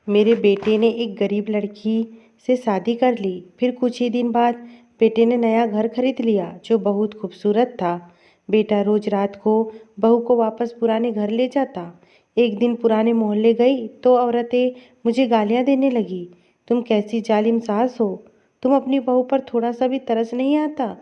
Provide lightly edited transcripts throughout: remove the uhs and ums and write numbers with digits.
मेरे बेटे ने एक गरीब लड़की से शादी कर ली। फिर कुछ ही दिन बाद बेटे ने नया घर खरीद लिया जो बहुत खूबसूरत था। बेटा रोज रात को बहू को वापस पुराने घर ले जाता। एक दिन पुराने मोहल्ले गई तो औरतें मुझे गालियां देने लगी। तुम कैसी जालिम सास हो, तुम अपनी बहू पर थोड़ा सा भी तरस नहीं आता।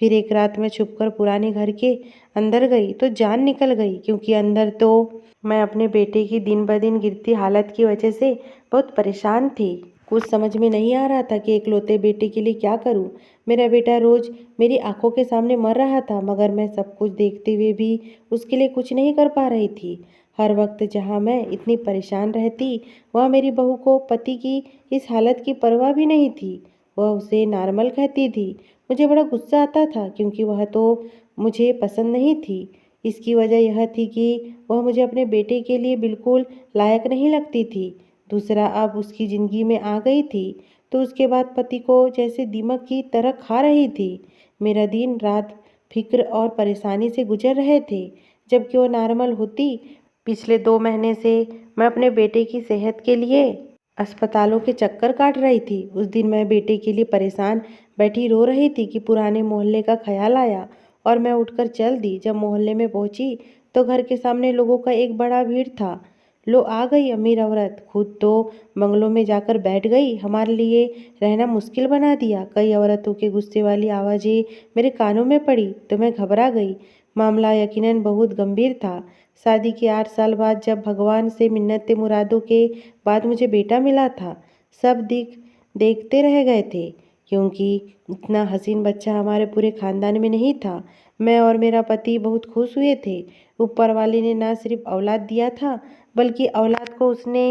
फिर एक रात मैं छुपकर पुराने घर के अंदर गई तो जान निकल गई, क्योंकि अंदर तो मैं अपने बेटे की दिन ब दिन गिरती हालत की वजह से बहुत परेशान थी। कुछ समझ में नहीं आ रहा था कि इकलौते बेटे के लिए क्या करूं। मेरा बेटा रोज मेरी आंखों के सामने मर रहा था, मगर मैं सब कुछ देखते हुए भी उसके लिए कुछ नहीं कर पा रही थी। हर वक्त जहां मैं इतनी परेशान रहती, वहां मेरी बहू को पति की इस हालत की परवाह भी नहीं थी। वह उसे नॉर्मल कहती थी। मुझे बड़ा गुस्सा आता था, क्योंकि वह तो मुझे पसंद नहीं थी। इसकी वजह यह थी कि वह मुझे अपने बेटे के लिए बिल्कुल लायक नहीं लगती थी। दूसरा, अब उसकी ज़िंदगी में आ गई थी तो उसके बाद पति को जैसे दीमक की तरह खा रही थी। मेरा दिन रात फिक्र और परेशानी से गुजर रहे थे, जबकि वो नॉर्मल होती। पिछले 2 महीने से मैं अपने बेटे की सेहत के लिए अस्पतालों के चक्कर काट रही थी। उस दिन मैं बेटे के लिए परेशान बैठी रो रही थी कि पुराने मोहल्ले का ख्याल आया और मैं उठकर चल दी। जब मोहल्ले में पहुंची तो घर के सामने लोगों का एक बड़ा भीड़ था। लो आ गई अमीर औरत, खुद तो बंगलों में जाकर बैठ गई, हमारे लिए रहना मुश्किल बना दिया। कई औरतों के गुस्से वाली आवाज़ें मेरे कानों में पड़ी तो मैं घबरा गई। मामला यकीनन बहुत गंभीर था। शादी के 8 साल बाद जब भगवान से मिन्नतें मुरादों के बाद मुझे बेटा मिला था, सब देखते रह गए थे, क्योंकि इतना हसीन बच्चा हमारे पूरे खानदान में नहीं था। मैं और मेरा पति बहुत खुश हुए थे। ऊपर वाले ने ना सिर्फ औलाद दिया था, बल्कि औलाद को उसने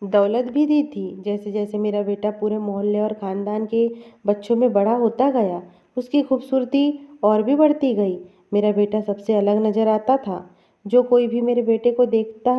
दौलत भी दी थी। जैसे जैसे मेरा बेटा पूरे मोहल्ले और ख़ानदान के बच्चों में बड़ा होता गया, उसकी खूबसूरती और भी बढ़ती गई। मेरा बेटा सबसे अलग नज़र आता था। जो कोई भी मेरे बेटे को देखता,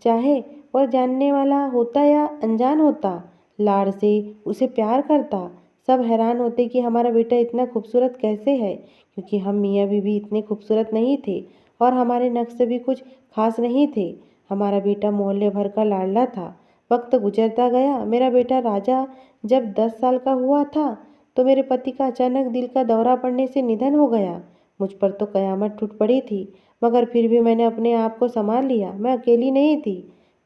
चाहे वह जानने वाला होता या अनजान होता, लाड़ से उसे प्यार करता। सब हैरान होते कि हमारा बेटा इतना खूबसूरत कैसे है, क्योंकि हम मियाँ बीवी इतने खूबसूरत नहीं थे और हमारे नक्श भी कुछ खास नहीं थे। हमारा बेटा मोहल्ले भर का लाडला था। वक्त गुजरता गया। मेरा बेटा राजा जब 10 साल का हुआ था तो मेरे पति का अचानक दिल का दौरा पड़ने से निधन हो गया। मुझ पर तो कयामत टूट पड़ी थी, मगर फिर भी मैंने अपने आप को संभाल लिया। मैं अकेली नहीं थी,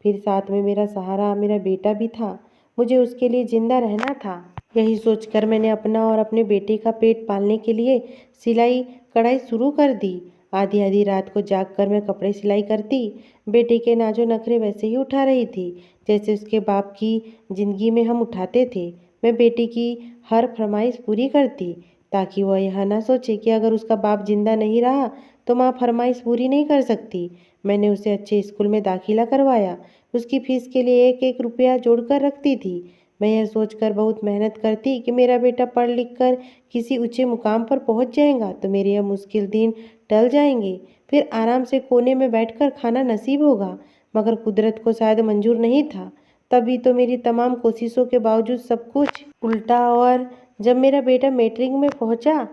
फिर साथ में मेरा सहारा मेरा बेटा भी था। मुझे उसके लिए जिंदा रहना था। यही सोचकर मैंने अपना और अपने बेटे का पेट पालने के लिए सिलाई कढ़ाई शुरू कर दी। आधी आधी रात को जागकर मैं कपड़े सिलाई करती। बेटे के नाजो नखरे वैसे ही उठा रही थी जैसे उसके बाप की जिंदगी में हम उठाते थे। मैं बेटे की हर फरमाइश पूरी करती, ताकि वह यह ना सोचे कि अगर उसका बाप जिंदा नहीं रहा तो माँ फरमाइश पूरी नहीं कर सकती। मैंने उसे अच्छे स्कूल में दाखिला करवाया। उसकी फीस के लिए एक एक रुपया जोड़कर रखती थी। मैं यह सोचकर बहुत मेहनत करती कि मेरा बेटा पढ़ लिख कर किसी ऊंचे मुकाम पर पहुंच जाएगा तो मेरे यह मुश्किल दिन टल जाएंगे। फिर आराम से कोने में बैठकर खाना नसीब होगा। मगर कुदरत को शायद मंजूर नहीं था। तभी तो मेरी तमाम कोशिशों के बावजूद सब कुछ उल्टा। और जब मेरा बेटा मैट्रिक में पहुंचा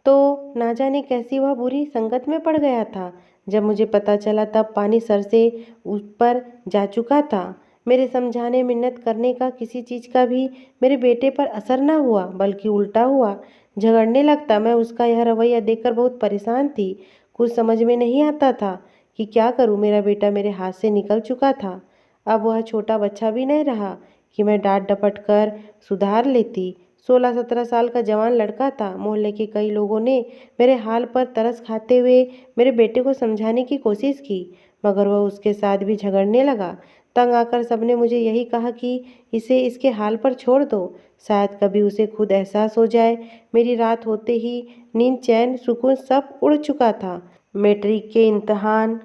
तो ना जाने कैसी वह बुरी संगत में पड़ गया था। जब मुझे पता चला तब पानी सर से ऊपर जा चुका था। मेरे समझाने मिन्नत करने का किसी चीज़ का भी मेरे बेटे पर असर न हुआ, बल्कि उल्टा हुआ, झगड़ने लगता। मैं उसका यह रवैया देखकर बहुत परेशान थी। कुछ समझ में नहीं आता था कि क्या करूं। मेरा बेटा मेरे हाथ से निकल चुका था। अब वह छोटा बच्चा भी नहीं रहा कि मैं डांट डपट कर सुधार लेती। 16-17 साल का जवान लड़का था। मोहल्ले के कई लोगों ने मेरे हाल पर तरस खाते हुए मेरे बेटे को समझाने की कोशिश की, मगर वह उसके साथ भी झगड़ने लगा। तंग आकर सबने मुझे यही कहा कि इसे इसके हाल पर छोड़ दो, शायद कभी उसे खुद एहसास हो जाए। मेरी रात होते ही नींद, चैन, सुकून सब उड़ चुका था। मैट्रिक के इम्तहान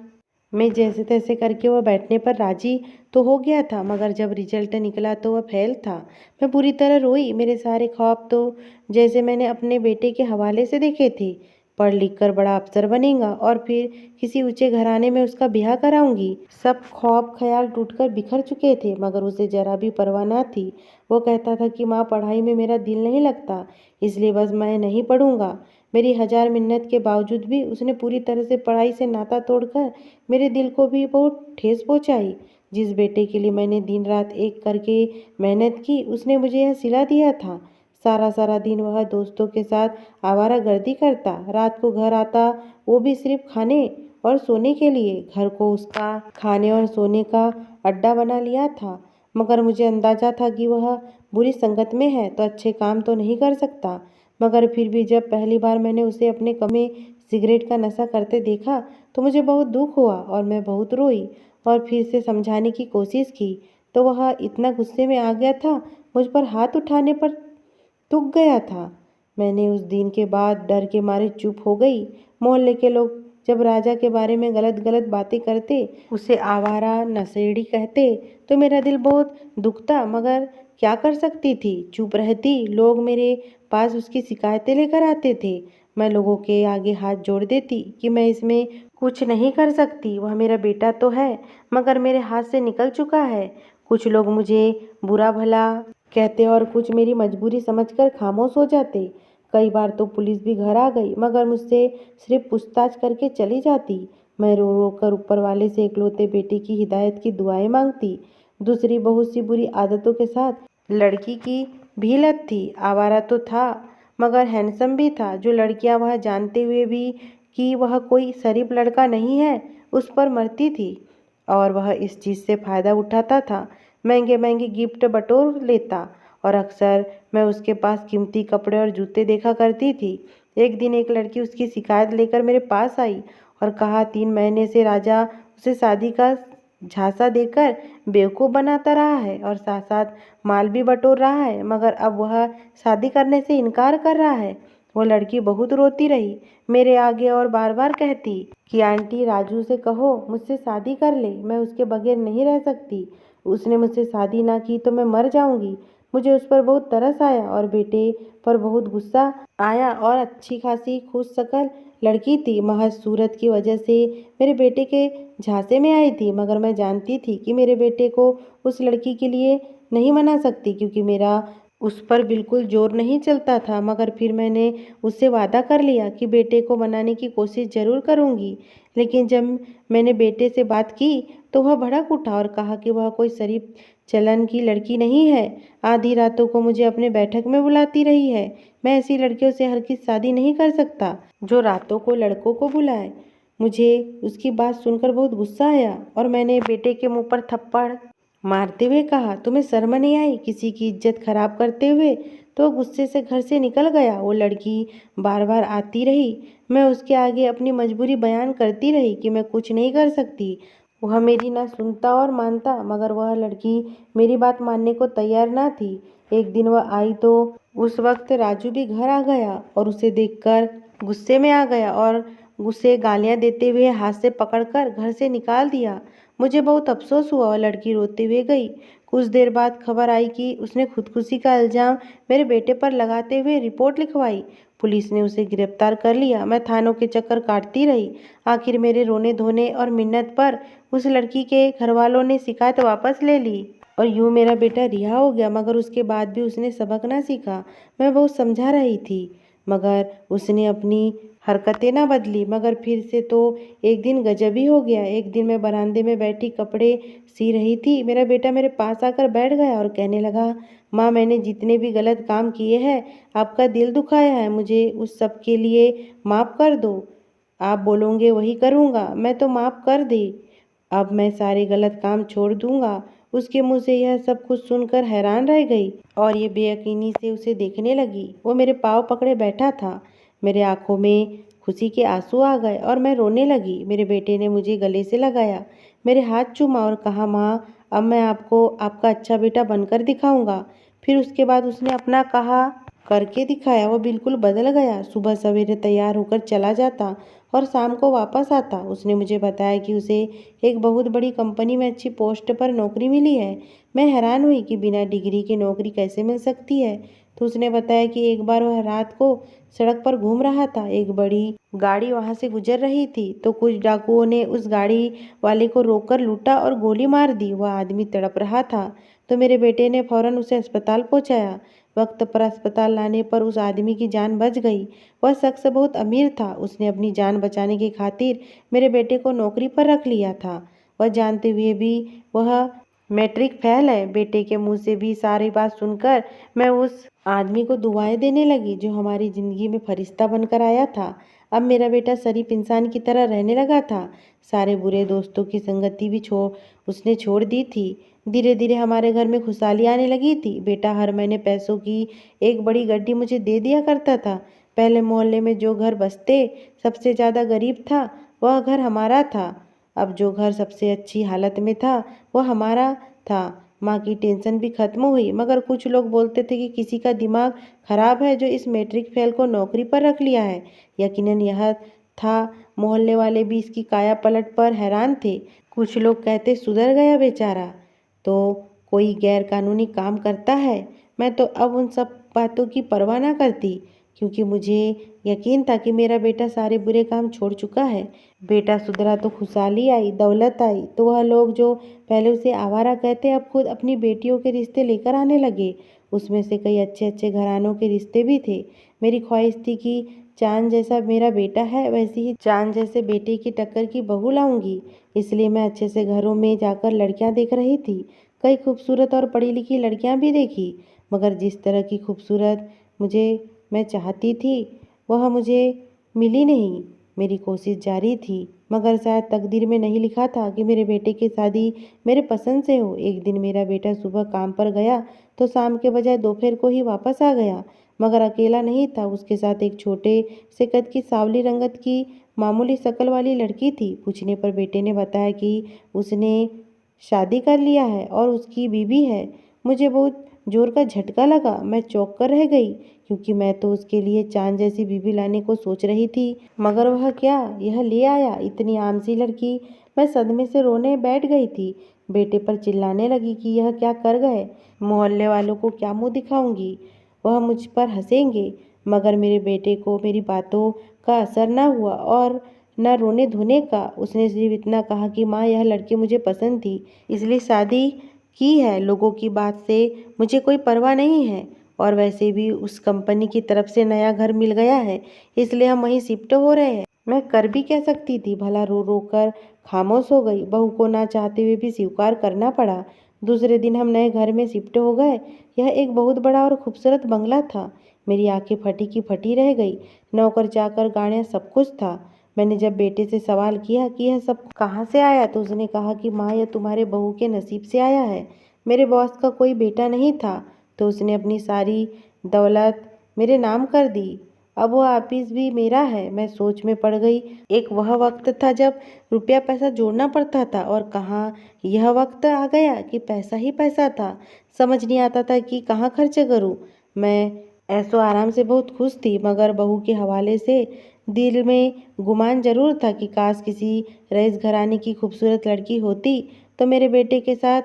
में जैसे तैसे करके वह बैठने पर राजी तो हो गया था, मगर जब रिजल्ट निकला तो वह फेल था। मैं पूरी तरह रोई। मेरे सारे ख्वाब तो जैसे मैंने अपने बेटे के हवाले से देखे थे, पढ़ लिख कर बड़ा अफसर बनेगा और फिर किसी ऊंचे घराने में उसका ब्याह कराऊंगी, सब ख्वाब ख्याल टूटकर बिखर चुके थे। मगर उसे जरा भी परवाह न थी। वो कहता था कि माँ, पढ़ाई में मेरा दिल नहीं लगता, इसलिए बस मैं नहीं पढ़ूंगा। मेरी हजार मिन्नत के बावजूद भी उसने पूरी तरह से पढ़ाई से नाता तोड़कर मेरे दिल को भी बहुत ठेस पहुंचाई। जिस बेटे के लिए मैंने दिन रात एक करके मेहनत की, उसने मुझे यह सिला दिया था। सारा सारा दिन वह दोस्तों के साथ आवारागर्दी करता, रात को घर आता, वो भी सिर्फ खाने और सोने के लिए। घर को उसका खाने और सोने का अड्डा बना लिया था। मगर मुझे अंदाजा था कि वह बुरी संगत में है तो अच्छे काम तो नहीं कर सकता। मगर फिर भी जब पहली बार मैंने उसे अपने कमरे में सिगरेट का नशा करते देखा तो मुझे बहुत दुख हुआ और मैं बहुत रोई और फिर से समझाने की कोशिश की तो वह इतना गुस्से में आ गया था, मुझ पर हाथ उठाने पर तुक गया था। मैंने उस दिन के बाद डर के मारे चुप हो गई। मोहल्ले के लोग जब राजा के बारे में गलत गलत बातें करते, उसे आवारा नशेड़ी कहते तो मेरा दिल बहुत दुखता, मगर क्या कर सकती थी, चुप रहती। लोग मेरे पास उसकी शिकायतें लेकर आते थे, मैं लोगों के आगे हाथ जोड़ देती कि मैं इसमें कुछ नहीं कर सकती, वह मेरा बेटा तो है मगर मेरे हाथ से निकल चुका है। कुछ लोग मुझे बुरा भला कहते और कुछ मेरी मजबूरी समझकर खामोश हो जाते। कई बार तो पुलिस भी घर आ गई मगर मुझसे सिर्फ पूछताछ करके चली जाती। मैं रो रो कर ऊपर वाले से इकलौते बेटे की हिदायत की दुआएं मांगती। दूसरी बहुत सी बुरी आदतों के साथ लड़की की भी लत थी। आवारा तो था मगर हैंडसम भी था। जो लड़कियां वह जानते हुए भी कि वह कोई शरीफ लड़का नहीं है, उस पर मरती थी और वह इस चीज़ से फ़ायदा उठाता था। महंगे महंगे गिफ्ट बटोर लेता और अक्सर मैं उसके पास कीमती कपड़े और जूते देखा करती थी। एक दिन एक लड़की उसकी शिकायत लेकर मेरे पास आई और कहा 3 महीने से राजा उसे शादी का झांसा देकर बेवकूफ़ बनाता रहा है और साथ साथ माल भी बटोर रहा है, मगर अब वह शादी करने से इनकार कर रहा है। वो लड़की बहुत रोती रही मेरे आगे और बार बार कहती कि आंटी राजू से कहो मुझसे शादी कर ले, मैं उसके बगैर नहीं रह सकती। उसने मुझसे शादी ना की तो मैं मर जाऊंगी। मुझे उस पर बहुत तरस आया और बेटे पर बहुत गुस्सा आया और अच्छी खासी खुश शकल लड़की थी, महज सूरत की वजह से मेरे बेटे के झांसे में आई थी। मगर मैं जानती थी कि मेरे बेटे को उस लड़की के लिए नहीं मना सकती क्योंकि मेरा उस पर बिल्कुल जोर नहीं चलता था। मगर फिर मैंने उससे वादा कर लिया कि बेटे को मनाने की कोशिश ज़रूर करूंगी। लेकिन जब मैंने बेटे से बात की तो वह भड़क उठा और कहा कि वह कोई शरीफ चलन की लड़की नहीं है। आधी रातों को मुझे अपने बैठक में बुलाती रही है। मैं ऐसी लड़कियों से हर किस शादी नहीं कर सकता जो रातों को लड़कों को बुलाए। मुझे उसकी बात सुनकर बहुत गुस्सा आया और मैंने बेटे के मुंह पर थप्पड़ मारते हुए कहा, तुम्हें शर्म नहीं आई किसी की इज्जत खराब करते हुए? तो गुस्से से घर से निकल गया। वो लड़की बार बार आती रही। मैं उसके आगे अपनी मजबूरी बयान करती रही कि मैं कुछ नहीं कर सकती। वह मेरी ना सुनता और मानता, मगर वह लड़की मेरी बात मानने को तैयार ना थी। एक दिन वह आई तो उस वक्त राजू भी घर आ गया और उसे देखकर गुस्से में आ गया और उसे गालियां देते हुए हाथ से पकड़कर घर से निकाल दिया। मुझे बहुत अफसोस हुआ और लड़की रोते हुए गई। कुछ देर बाद खबर आई कि उसने खुदकुशी का इल्ज़ाम मेरे बेटे पर लगाते हुए रिपोर्ट लिखवाई। पुलिस ने उसे गिरफ्तार कर लिया। मैं थानों के चक्कर काटती रही। आखिर मेरे रोने धोने और मिन्नत पर उस लड़की के घर वालों ने शिकायत वापस ले ली और यूं मेरा बेटा रिहा हो गया। मगर उसके बाद भी उसने सबक ना सीखा। मैं बहुत समझा रही थी मगर उसने अपनी हरकतें ना बदली। मगर फिर से तो एक दिन गजब ही हो गया। एक दिन मैं बरामदे में बैठी कपड़े सी रही थी। मेरा बेटा मेरे पास आकर बैठ गया और कहने लगा, माँ मैंने जितने भी गलत काम किए हैं, आपका दिल दुखाया है, मुझे उस सब के लिए माफ़ कर दो। आप बोलोगे वही करूँगा, मैं तो माफ़ कर दी। अब मैं सारे गलत काम छोड़ दूंगा। उसके मुंह से यह सब कुछ सुनकर हैरान रह गई और ये बेयकीनी से उसे देखने लगी। वो मेरे पाँव पकड़े बैठा था। मेरे आंखों में खुशी के आंसू आ गए और मैं रोने लगी। मेरे बेटे ने मुझे गले से लगाया, मेरे हाथ चूमा और कहा, माँ अब मैं आपको आपका अच्छा बेटा बनकर दिखाऊंगा। फिर उसके बाद उसने अपना कहा करके दिखाया। वो बिल्कुल बदल गया। सुबह सवेरे तैयार होकर चला जाता और शाम को वापस आता। उसने मुझे बताया कि उसे एक बहुत बड़ी कंपनी में अच्छी पोस्ट पर नौकरी मिली है। मैं हैरान हुई कि बिना डिग्री की नौकरी कैसे मिल सकती है। तो उसने बताया कि एक बार वह रात को सड़क पर घूम रहा था। एक बड़ी गाड़ी वहां से गुजर रही थी तो कुछ डाकुओं ने उस गाड़ी वाले को रोककर लूटा और गोली मार दी। वह आदमी तड़प रहा था तो मेरे बेटे ने फौरन उसे अस्पताल पहुंचाया। वक्त पर अस्पताल लाने पर उस आदमी की जान बच गई। वह शख्स बहुत अमीर था। उसने अपनी जान बचाने की खातिर मेरे बेटे को नौकरी पर रख लिया था। वह जानते हुए भी वह मैट्रिक फेल है। बेटे के मुंह से भी सारी बात सुनकर मैं उस आदमी को दुआएं देने लगी जो हमारी जिंदगी में फरिश्ता बनकर आया था। अब मेरा बेटा शरीफ इंसान की तरह रहने लगा था। सारे बुरे दोस्तों की संगति भी उसने छोड़ दी थी। धीरे धीरे हमारे घर में खुशहाली आने लगी थी। बेटा हर महीने पैसों की एक बड़ी गड्डी मुझे दे दिया करता था। पहले मोहल्ले में जो घर बसते सबसे ज़्यादा गरीब था वह घर हमारा था। अब जो घर सबसे अच्छी हालत में था वह हमारा था। माँ की टेंशन भी खत्म हुई, मगर कुछ लोग बोलते थे कि किसी का दिमाग खराब है जो इस मैट्रिक फेल को नौकरी पर रख लिया है। यकीनन यह था। मोहल्ले वाले भी इसकी काया पलट पर हैरान थे। कुछ लोग कहते सुधर गया बेचारा, तो कोई गैर कानूनी काम करता है। मैं तो अब उन सब बातों की परवाह ना करती, क्योंकि मुझे यकीन था कि मेरा बेटा सारे बुरे काम छोड़ चुका है। बेटा सुधरा तो खुशहाली आई, दौलत आई, तो वह लोग जो पहले उसे आवारा कहते अब खुद अपनी बेटियों के रिश्ते लेकर आने लगे। उसमें से कई अच्छे अच्छे घरानों के रिश्ते भी थे। मेरी ख्वाहिश थी कि चांद जैसा मेरा बेटा है वैसी ही चांद जैसे बेटे की टक्कर की बहू लाऊंगी। इसलिए मैं अच्छे से घरों में जाकर लड़कियां देख रही थी। कई खूबसूरत और पढ़ी लिखी लड़कियां भी देखी, मगर जिस तरह की खूबसूरत मैं चाहती थी वह मुझे मिली नहीं। मेरी कोशिश जारी थी, मगर शायद तकदीर में नहीं लिखा था कि मेरे बेटे की शादी मेरे पसंद से हो। एक दिन मेरा बेटा सुबह काम पर गया तो शाम के बजाय दोपहर को ही वापस आ गया, मगर अकेला नहीं था। उसके साथ एक छोटे से कद की सांवली रंगत की मामूली शक्ल वाली लड़की थी। पूछने पर बेटे ने बताया कि उसने शादी कर लिया है और उसकी बीवी है। मुझे बहुत जोर का झटका लगा। मैं चौंक कर रह गई, क्योंकि मैं तो उसके लिए चांद जैसी बीवी लाने को सोच रही थी, मगर वह क्या यह ले आया, इतनी आम सी लड़की। मैं सदमे से रोने बैठ गई थी। बेटे पर चिल्लाने लगी कि यह क्या कर गए, मोहल्ले वालों को क्या मुंह दिखाऊंगी, वह मुझ पर हंसेंगे। मगर मेरे बेटे को मेरी बातों का असर न हुआ और न रोने धोने का। उसने सिर्फ इतना कहा कि माँ, यह लड़की मुझे पसंद थी, इसलिए शादी की है। लोगों की बात से मुझे कोई परवाह नहीं है, और वैसे भी उस कंपनी की तरफ से नया घर मिल गया है, इसलिए हम वहीं शिफ्ट हो रहे हैं। मैं कर भी कह सकती थी, भला रो रो कर खामोश हो गई। बहू को ना चाहते हुए भी स्वीकार करना पड़ा। दूसरे दिन हम नए घर में शिफ्ट हो गए। यह एक बहुत बड़ा और खूबसूरत बंगला था। मेरी आंखें फटी की फटी रह गई। नौकर चाकर गाड़ियाँ सब कुछ था। मैंने जब बेटे से सवाल किया कि यह सब कहाँ से आया, तो उसने कहा कि माँ, यह तुम्हारे बहू के नसीब से आया है। मेरे बॉस का कोई बेटा नहीं था, तो उसने अपनी सारी दौलत मेरे नाम कर दी। अब वह ऑफिस भी मेरा है। मैं सोच में पड़ गई। एक वह वक्त था जब रुपया पैसा जोड़ना पड़ता था, और कहाँ यह वक्त आ गया कि पैसा ही पैसा था। समझ नहीं आता था कि कहाँ खर्च करूं। मैं ऐसो आराम से बहुत खुश थी, मगर बहू के हवाले से दिल में गुमान जरूर था कि काश किसी रईस घराने की खूबसूरत लड़की होती तो मेरे बेटे के साथ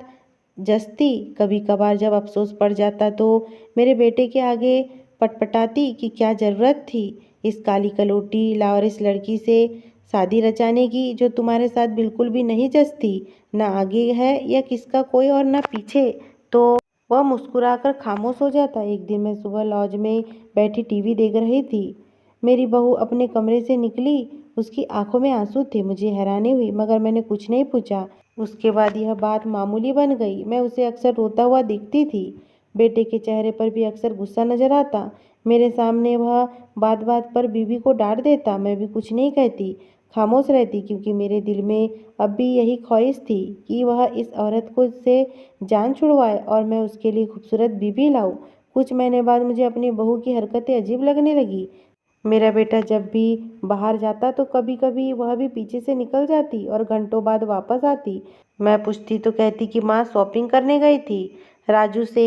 जचती। कभी कभार जब अफसोस पड़ जाता तो मेरे बेटे के आगे पटपटाती कि क्या ज़रूरत थी इस काली कलौटी लावारिस लड़की से शादी रचाने की, जो तुम्हारे साथ बिल्कुल भी नहीं जचती, ना आगे है या किसका कोई और ना पीछे। तो वह मुस्कुराकर खामोश हो जाता। एक दिन मैं सुबह लॉज में बैठी टीवी देख रही थी। मेरी बहू अपने कमरे से निकली। उसकी आंखों में आंसू थे। मुझे हैरानी हुई, मगर मैंने कुछ नहीं पूछा। उसके बाद यह बात मामूली बन गई। मैं उसे अक्सर रोता हुआ दिखती थी। बेटे के चेहरे पर भी अक्सर गुस्सा नजर आता। मेरे सामने वह बात बात पर बीवी को डांट देता। मैं भी कुछ नहीं कहती, खामोश रहती, क्योंकि मेरे दिल में अब भी यही ख्वाहिश थी कि वह इस औरत को से जान छुड़वाए और मैं उसके लिए खूबसूरत बीवी लाऊं। कुछ महीने बाद मुझे अपनी बहू की हरकतें अजीब लगने लगी। मेरा बेटा जब भी बाहर जाता तो कभी कभी वह भी पीछे से निकल जाती और घंटों बाद वापस आती। मैं पूछती तो कहती कि माँ शॉपिंग करने गई थी राजू से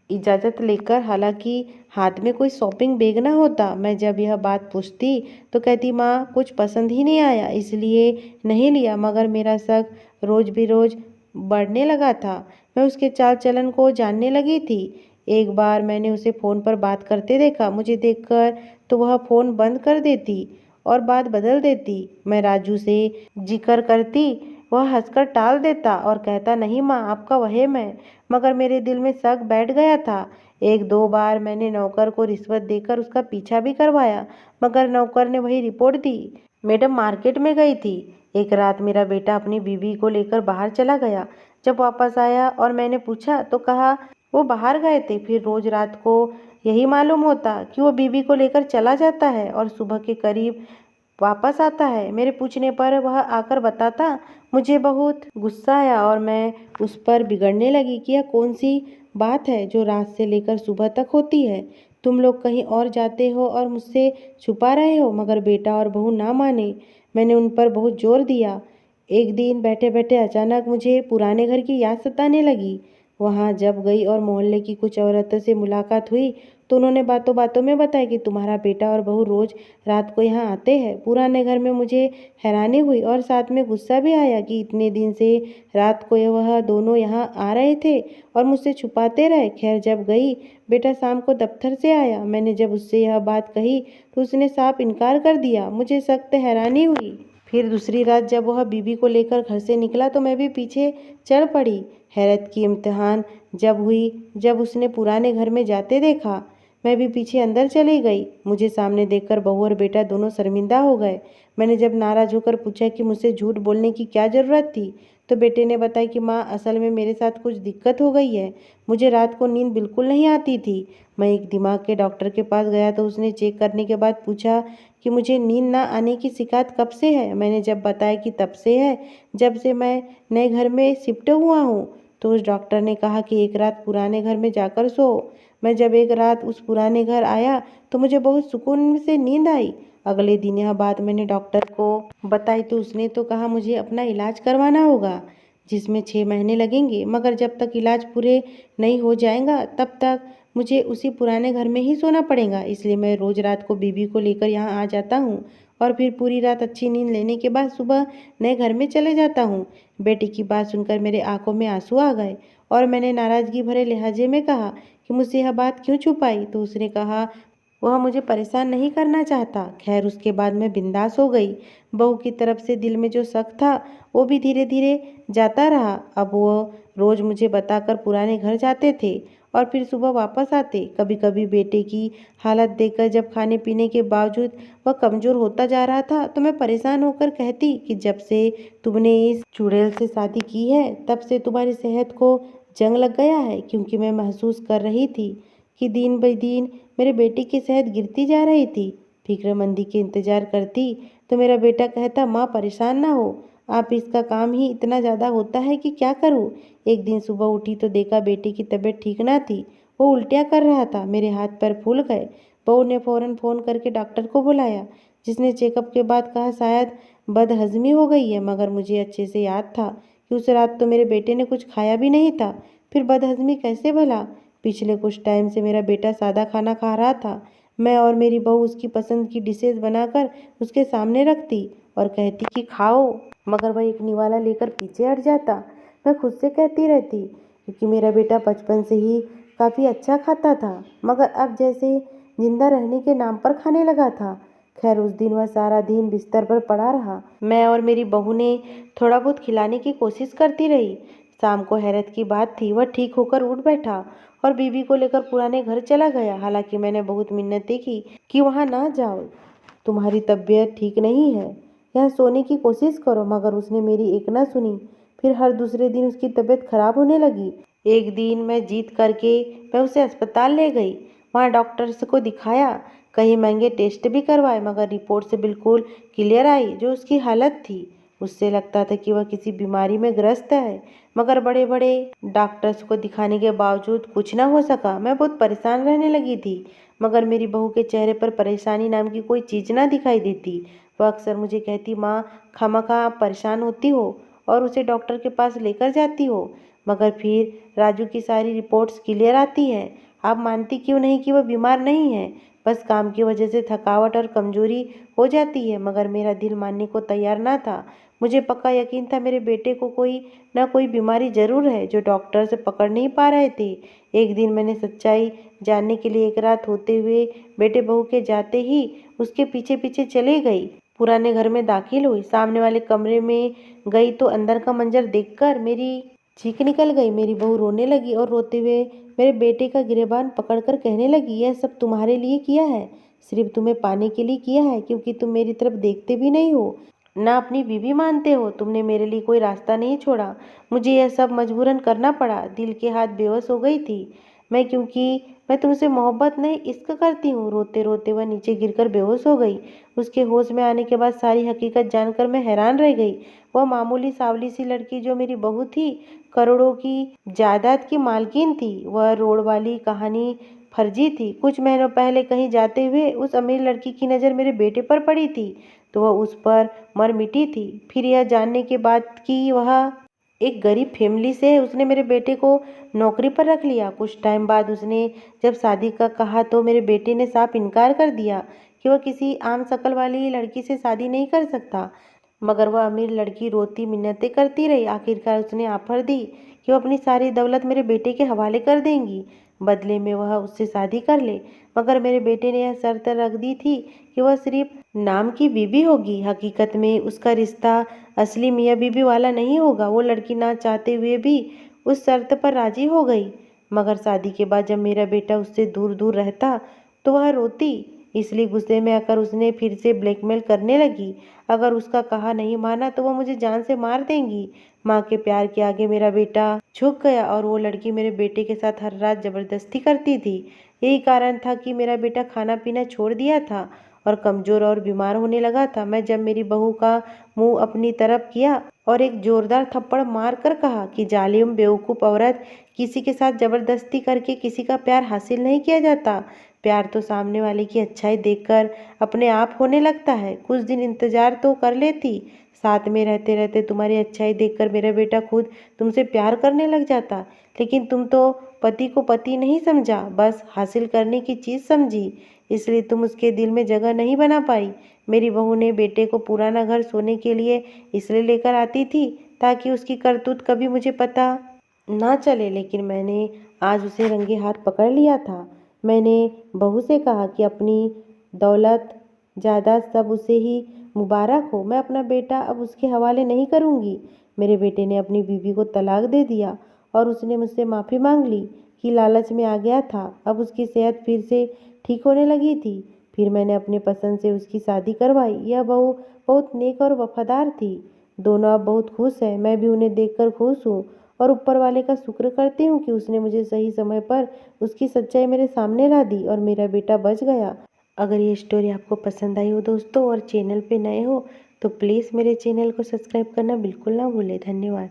इजाज़त लेकर, हालांकि हाथ में कोई शॉपिंग बैग ना होता। मैं जब यह बात पूछती तो कहती माँ कुछ पसंद ही नहीं आया इसलिए नहीं लिया। मगर मेरा शक रोज़ भी रोज़ बढ़ने लगा था। मैं उसके चाल चलन को जानने लगी थी। एक बार मैंने उसे फ़ोन पर बात करते देखा। मुझे देखकर तो वह फ़ोन बंद कर देती और बात बदल देती। मैं राजू से जिक्र करती, वह हंसकर टाल देता और कहता नहीं माँ, आपका वहम है। मगर मेरे दिल में शक बैठ गया था। एक दो बार मैंने नौकर को रिश्वत देकर उसका पीछा भी करवाया, मगर नौकर ने वही रिपोर्ट दी। मैडम मार्केट में गई थी, एक रात मेरा बेटा अपनी बीवी को लेकर बाहर चला गया। जब वापस आया और मैंने पूछा तो कहा वो बाहर गए थे। फिर रोज रात को यही मालूम होता कि वो बीवी को लेकर चला जाता है और सुबह के करीब वापस आता है। मेरे पूछने पर वह आकर बताता। मुझे बहुत गुस्सा आया और मैं उस पर बिगड़ने लगी कि यह कौन सी बात है जो रात से लेकर सुबह तक होती है। तुम लोग कहीं और जाते हो और मुझसे छुपा रहे हो, मगर बेटा और बहू ना माने। मैंने उन पर बहुत जोर दिया। एक दिन बैठे बैठे अचानक मुझे पुराने घर की याद सताने लगी। वहाँ जब गई और मोहल्ले की कुछ औरतों से मुलाकात हुई तो उन्होंने बातों बातों में बताया कि तुम्हारा बेटा और बहू रोज रात को यहाँ आते हैं। पुराने घर में मुझे हैरानी हुई और साथ में गुस्सा भी आया कि इतने दिन से रात को वह दोनों यहाँ आ रहे थे और मुझसे छुपाते रहे। खैर जब गई, बेटा शाम को दफ्तर से आया। मैंने जब उससे यह बात कही तो उसने साफ इनकार कर दिया। मुझे सख्त हैरानी हुई। फिर दूसरी रात जब वह बीवी को लेकर घर से निकला तो मैं भी पीछे चढ़ पड़ी। हैरत की इम्तिहान जब हुई जब उसने पुराने घर में जाते देखा। मैं भी पीछे अंदर चली गई। मुझे सामने देखकर बहू और बेटा दोनों शर्मिंदा हो गए। मैंने जब नाराज होकर पूछा कि मुझसे झूठ बोलने की क्या ज़रूरत थी तो बेटे ने बताया कि माँ, असल में मेरे साथ कुछ दिक्कत हो गई है। मुझे रात को नींद बिल्कुल नहीं आती थी। मैं एक दिमाग के डॉक्टर के पास गया तो उसने चेक करने के बाद पूछा कि मुझे नींद ना आने की शिकायत कब से है। मैंने जब बताया कि तब से है जब से मैं नए घर में शिफ्ट हुआ हूँ तो उस डॉक्टर ने कहा कि एक रात पुराने घर में जाकर सो। मैं जब एक रात उस पुराने घर आया तो मुझे बहुत सुकून से नींद आई। अगले दिन यह बात मैंने डॉक्टर को बताई तो उसने तो कहा मुझे अपना इलाज करवाना होगा जिसमें 6 महीने लगेंगे, मगर जब तक इलाज पूरे नहीं हो जाएगा तब तक मुझे उसी पुराने घर में ही सोना पड़ेगा। इसलिए मैं रोज रात को बीवी को लेकर यहाँ आ जाता हूँ और फिर पूरी रात अच्छी नींद लेने के बाद सुबह नए घर में चले जाता हूँ। बेटी की बात सुनकर मेरे आंखों में आंसू आ गए और मैंने नाराजगी भरे लहजे में कहा कि मुझसे यह बात क्यों छुपाई। तो उसने कहा वह मुझे परेशान नहीं करना चाहता। खैर उसके बाद मैं बिंदास हो गई। बहू की तरफ से दिल में जो शक था वो भी धीरे धीरे जाता रहा। अब वो रोज मुझे बताकर पुराने घर जाते थे और फिर सुबह वापस आते। कभी कभी बेटे की हालत देखकर जब खाने पीने के बावजूद वह कमज़ोर होता जा रहा था तो मैं परेशान होकर कहती कि जब से तुमने इस चुड़ैल से शादी की है तब से तुम्हारी सेहत को जंग लग गया है। क्योंकि मैं महसूस कर रही थी कि दिन ब दिन मेरे बेटे की सेहत गिरती जा रही थी। फिक्रमंदी के इंतजार करती तो मेरा बेटा कहता, माँ परेशान ना हो, आप इसका काम ही इतना ज़्यादा होता है कि क्या करूँ। एक दिन सुबह उठी तो देखा बेटे की तबीयत ठीक ना थी। वो उल्टियाँ कर रहा था। मेरे हाथ पैर फूल गए। बहू ने फ़ौरन फ़ोन करके डॉक्टर को बुलाया जिसने चेकअप के बाद कहा शायद बदहज़मी हो गई है। मगर मुझे अच्छे से याद था कि उस रात तो मेरे बेटे ने कुछ खाया भी नहीं था। फिर बदहज़मी कैसे भला। पिछले कुछ टाइम से मेरा बेटा सादा खाना खा रहा था। मैं और मेरी बहू उसकी पसंद की डिशेज बनाकर उसके सामने रखती और कहती कि खाओ, मगर वह एक निवाला लेकर पीछे हट जाता। मैं खुद से कहती रहती क्योंकि मेरा बेटा बचपन से ही काफ़ी अच्छा खाता था, मगर अब जैसे जिंदा रहने के नाम पर खाने लगा था। खैर उस दिन वह सारा दिन बिस्तर पर पड़ा रहा। मैं और मेरी बहू ने थोड़ा बहुत खिलाने की कोशिश करती रही। शाम को हैरत की बात थी, वह ठीक होकर उठ बैठा और बीवी को लेकर पुराने घर चला गया। हालांकि मैंने बहुत मिन्नतें की कि वहाँ ना जाओ, तुम्हारी तबीयत ठीक नहीं है, यहाँ सोने की कोशिश करो, मगर उसने मेरी एक ना सुनी। फिर हर दूसरे दिन उसकी तबीयत खराब होने लगी। एक दिन मैं जीत करके मैं उसे अस्पताल ले गई। वहाँ डॉक्टर्स को दिखाया, कई महंगे टेस्ट भी करवाए, मगर रिपोर्ट से बिल्कुल क्लियर आई जो उसकी हालत थी। उससे लगता था कि वह किसी बीमारी में ग्रस्त है, मगर बड़े बड़े डॉक्टर्स को दिखाने के बावजूद कुछ ना हो सका। मैं बहुत परेशान रहने लगी थी, मगर मेरी बहू के चेहरे पर परेशानी नाम की कोई चीज़ ना दिखाई देती। वह अक्सर मुझे कहती, माँ खामखा आप परेशान होती हो और उसे डॉक्टर के पास लेकर जाती हो, मगर फिर राजू की सारी रिपोर्ट्स क्लियर आती है। आप मानती क्यों नहीं कि वह बीमार नहीं है, बस काम की वजह से थकावट और कमजोरी हो जाती है। मगर मेरा दिल मानने को तैयार ना था। मुझे पक्का यकीन था मेरे बेटे को कोई ना कोई बीमारी जरूर है जो डॉक्टर से पकड़ नहीं पा रहे थे। एक दिन मैंने सच्चाई जानने के लिए एक रात होते हुए बेटे बहू के जाते ही उसके पीछे पीछे चली गई। पुराने घर में दाखिल हुई, सामने वाले कमरे में गई तो अंदर का मंजर देखकर मेरी चीख निकल गई। मेरी बहू रोने लगी और रोते हुए मेरे बेटे का गिरेबान पकड़कर कहने लगी, यह सब तुम्हारे लिए किया है, सिर्फ तुम्हें पाने के लिए किया है, क्योंकि तुम मेरी तरफ देखते भी नहीं हो। ना अपनी बीवी मानते हो। तुमने मेरे लिए कोई रास्ता नहीं छोड़ा। मुझे यह सब मजबूरन करना पड़ा। दिल के हाथ बेवश हो गई थी मैं, क्योंकि मैं तुमसे मोहब्बत नहीं इश्क करती हूँ। रोते रोते वह नीचे गिरकर बेहोश हो गई। उसके होश में आने के बाद सारी हकीकत जानकर मैं हैरान रह गई। वह मामूली सांवली सी लड़की जो मेरी बहू थी, करोड़ों की जायदाद की मालकिन थी। वह रोड वाली कहानी फर्जी थी। कुछ महीनों पहले कहीं जाते हुए उस अमीर लड़की की नज़र मेरे बेटे पर पड़ी थी तो वह उस पर मर मिटी थी। फिर यह जानने के बाद कि वह एक गरीब फैमिली से है, उसने मेरे बेटे को नौकरी पर रख लिया। कुछ टाइम बाद उसने जब शादी का कहा तो मेरे बेटे ने साफ इनकार कर दिया कि वह किसी आम शक्ल वाली लड़की से शादी नहीं कर सकता। मगर वह अमीर लड़की रोती मिन्नतें करती रही। आखिरकार उसने ऑफर दी कि वह अपनी सारी दौलत मेरे बेटे के हवाले कर देंगी, बदले में वह उससे शादी कर ले। मगर मेरे बेटे ने यह शर्त रख दी थी कि वह सिर्फ नाम की बीवी होगी। हकीकत में उसका रिश्ता असली मियाँ बीवी वाला नहीं होगा। वो लड़की ना चाहते हुए भी उस शर्त पर राजी हो गई। मगर शादी के बाद जब मेरा बेटा उससे दूर दूर रहता तो वह रोती। इसलिए गुस्से में आकर उसने फिर से ब्लैकमेल करने लगी। अगर उसका कहा नहीं माना तो वह मुझे जान से मार देंगी। माँ के प्यार के आगे मेरा बेटा झुक गया और वो लड़की मेरे बेटे के साथ हर रात जबरदस्ती करती थी। यही कारण था कि मेरा बेटा खाना पीना छोड़ दिया था और कमजोर और बीमार होने लगा था। मैं जब मेरी बहू का मुंह अपनी तरफ किया और एक जोरदार थप्पड़ मार कर कहा कि जालिम बेवकूफ़ औरत, किसी के साथ जबरदस्ती करके किसी का प्यार हासिल नहीं किया जाता। प्यार तो सामने वाले की अच्छाई देखकर अपने आप होने लगता है। कुछ दिन इंतजार तो कर लेती। साथ में रहते रहते तुम्हारी अच्छाई देखकर मेरा बेटा खुद तुमसे प्यार करने लग जाता। लेकिन तुम तो पति को पति नहीं समझा, बस हासिल करने की चीज़ समझी। इसलिए तुम उसके दिल में जगह नहीं बना पाई। मेरी बहू ने बेटे को पुराना घर सोने के लिए इसलिए लेकर आती थी ताकि उसकी करतूत कभी मुझे पता ना चले। लेकिन मैंने आज उसे रंगे हाथ पकड़ लिया था। मैंने बहू से कहा कि अपनी दौलत जायदाद सब उसे ही मुबारक हो। मैं अपना बेटा अब उसके हवाले नहीं करूँगी। मेरे बेटे ने अपनी बीवी को तलाक दे दिया और उसने मुझसे माफ़ी मांग ली कि लालच में आ गया था। अब उसकी सेहत फिर से ठीक होने लगी थी। फिर मैंने अपने पसंद से उसकी शादी करवाई। यह बहू बहुत नेक और वफादार थी। दोनों अब बहुत खुश हैं। मैं भी उन्हें देखकर खुश हूँ और ऊपर वाले का शुक्र करती हूँ कि उसने मुझे सही समय पर उसकी सच्चाई मेरे सामने ला दी और मेरा बेटा बच गया। अगर ये स्टोरी आपको पसंद आई हो दोस्तों और चैनल पे नए हो तो प्लीज़ मेरे चैनल को सब्सक्राइब करना बिल्कुल ना भूलें। धन्यवाद।